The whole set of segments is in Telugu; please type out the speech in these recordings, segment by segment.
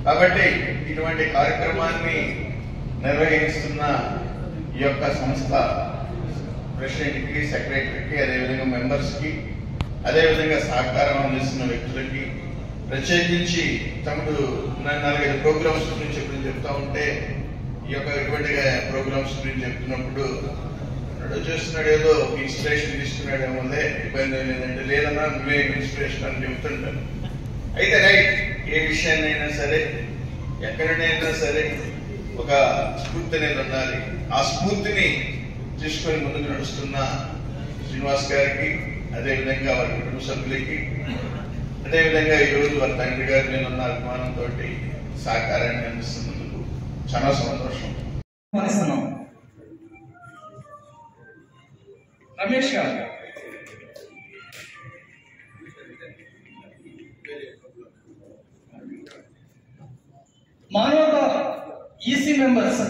కాబట్టి ఇటువంటి కార్యక్రమాన్ని నిర్వహిస్తున్న ఈ యొక్క సంస్థ ప్రెసిడెంట్కి, సెక్రటరీకి, అదేవిధంగా మెంబర్స్కి, అదేవిధంగా సహకారం అందిస్తున్న వ్యక్తులకి, ప్రత్యేకించి తమ్ముడు 4-5 ప్రోగ్రామ్స్ గురించి ఎప్పుడు చెప్తా ఉంటే ఈ యొక్క ఇటువంటి ప్రోగ్రామ్స్ గురించి చెప్తున్నప్పుడు చేస్తున్నాడు, ఏదో ఇన్స్పిరేషన్ తీసుకున్నాడేమో, ఇబ్బంది లేదంటే లేదన్నా నువ్వే ఇన్స్పిరేషన్ అని చెప్తుంటాను. అయితే రైట్, ఏ విషయాన్నైనా సరే ఎక్కడైనా సరే ఒక స్ఫూర్తి అనేది ఉండాలి. ఆ స్ఫూర్తిని తీసుకొని ముందుకు నడుస్తున్న శ్రీనివాస్ గారికి, అదేవిధంగా వారి కుటుంబ సభ్యులకి, అదేవిధంగా ఈరోజు వారి తండ్రి గారి మీద ఉన్న అభిమానంతో సహకారాన్ని అందిస్తున్నందుకు చాలా సంతోషం. రమేష్ గారు, మానవత ఈసీ మెంబర్స్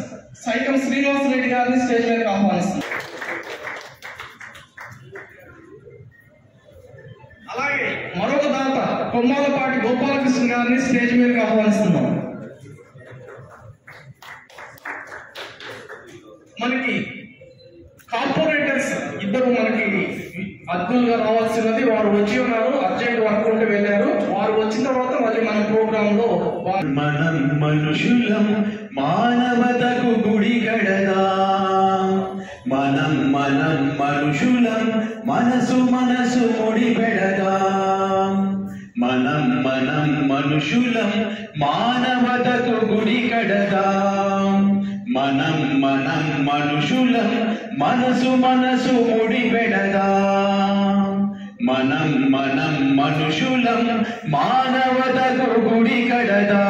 సైకం శ్రీనివాస్ రెడ్డి గారిని స్టేజ్ మీదకి ఆహ్వానిస్తున్నారు. అలాగే మరొక దాత కొమ్మాలపాటి గోపాలకృష్ణ గారిని స్టేజ్ మీదకి ఆహ్వానిస్తున్నాం. మనకి కార్పొరేటర్స్ ఇద్దరు మనకి అద్భుతంగా రావాల్సినది, వారు వచ్చి ఉన్నారు, అర్జెంట్ వర్క్ ఉంటే వెళ్ళారు. వారు వచ్చిన తర్వాత మళ్ళీ మన ప్రోగ్రామ్ లో మనం మనుషులం మానవతకు గుడి గడదా, మనం మనుషులం మనసు ముడి పెడదా, మనం మనుషులం మానవతకు గుడి కడదా, మనం మనుషులం మనసు ముడి పెడదా, మనం మనుషులం మానవతకు గుడి కడదా.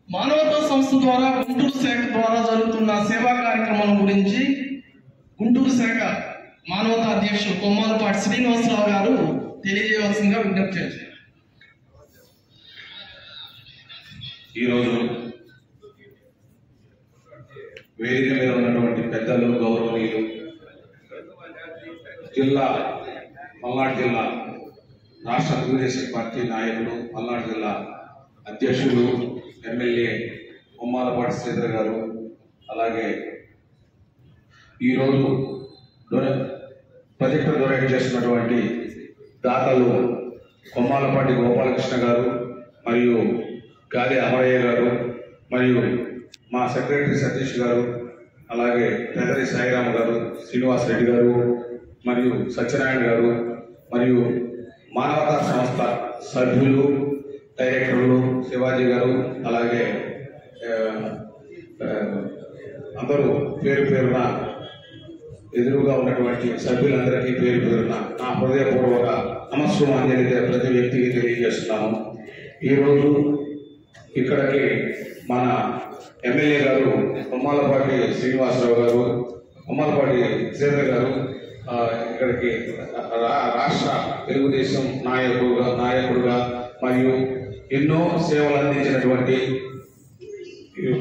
మానవతా సంస్థ ద్వారా గుంటూరు శాఖ ద్వారా జరుగుతున్న సేవా కార్యక్రమాల గురించి గుంటూరు శాఖ మానవతా అధ్యక్షుడు కొమ్మాలపాటి శ్రీనివాసరావు గారు తెలియజేయవలసిందిగా విజ్ఞప్తి చేశారు. ఈరోజు వేదిక మీద ఉన్నటువంటి పెద్దలు, గౌరవనీయులు, పల్నాడు జిల్లా రాష్ట్ర తెలుగుదేశం పార్టీ నాయకులు, పల్నాడు జిల్లా అధ్యక్షులు, ఎమ్మెల్యే కొమ్మాలపాటి శ్రీధర్ గారు, అలాగే ఈరోజు ప్రాజెక్టు డొనేట్ చేస్తున్నటువంటి దాతలు కొమ్మాలపాటి గోపాలకృష్ణ గారు మరియు గాలి అమరయ్య గారు, మరియు మా సెక్రటరీ సతీష్ గారు, అలాగే పెదరి సాయిరామ గారు, శ్రీనివాస్ రెడ్డి గారు, మరియు సత్యనారాయణ గారు, మరియు మానవతా సంస్థ సభ్యులు, డైరెక్టర్లు శివాజీ గారు, అలాగే అందరూ పేరున ఎదురుగా ఉన్నటువంటి సభ్యులందరికీ పేరున నా హృదయపూర్వక నమస్సుమాంజలి ప్రతి వ్యక్తికి తెలియజేస్తున్నాను. ఈరోజు ఇక్కడికి మన ఎమ్మెల్యే గారు కొమ్మాలపాటి శ్రీనివాసరావు గారు, కొమ్మాలపాటి శ్రీధర్ గారు ఇక్కడికి రాష్ట్ర తెలుగుదేశం నాయకుడుగా మరియు ఎన్నో సేవలు అందించినటువంటి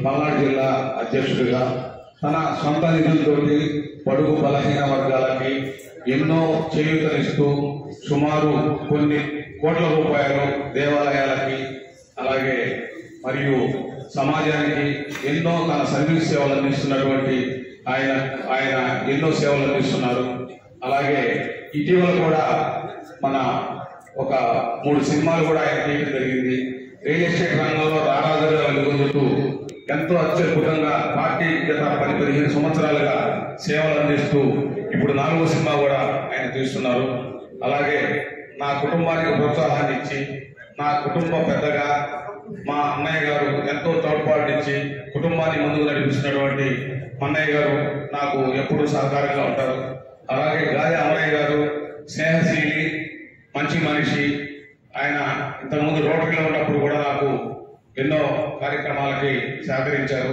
పల్నాడు జిల్లా అధ్యక్షుడిగా తన సొంత నిధులతో బడుగు బలహీన వర్గాలకి ఎన్నో చేయూతనిస్తూ సుమారు కొన్ని కోట్ల రూపాయలు దేవాలయాలకి, అలాగే మరియు సమాజానికి ఎన్నో తన సర్వీస్ సేవలు అందిస్తున్నటువంటి ఆయన ఎన్నో సేవలు అందిస్తున్నారు. అలాగే ఇటీవల కూడా మన ఒక 3 సినిమాలు కూడా ఆయన చేయడం జరిగింది. రియల్ ఎస్టేట్ రంగంలో రారాజుగా వెలుగొందుతూ ఎంతో అత్యద్భుతంగా పార్టీ గత 10-15 సంవత్సరాలుగా సేవలు అందిస్తూ ఇప్పుడు 4వ సినిమా కూడా ఆయన తీస్తున్నారు. అలాగే నా కుటుంబానికి ప్రోత్సాహాన్ని ఇచ్చి, నా కుటుంబ పెద్దగా మా అన్నయ్య గారు ఎంతో తోడ్పాటునిచ్చి కుటుంబాన్ని ముందుకు నడిపిస్తున్నటువంటి అన్నయ్య గారు నాకు ఎప్పుడూ సహకారంగా ఉంటారు. అలాగే గాలి అమరయ్య గారు స్నేహశీలి, మంచి మనిషి. ఆయన ఇంతకుముందు రోటరీలో ఉన్నప్పుడు కూడా నాకు ఎన్నో కార్యక్రమాలకి సహకరించారు.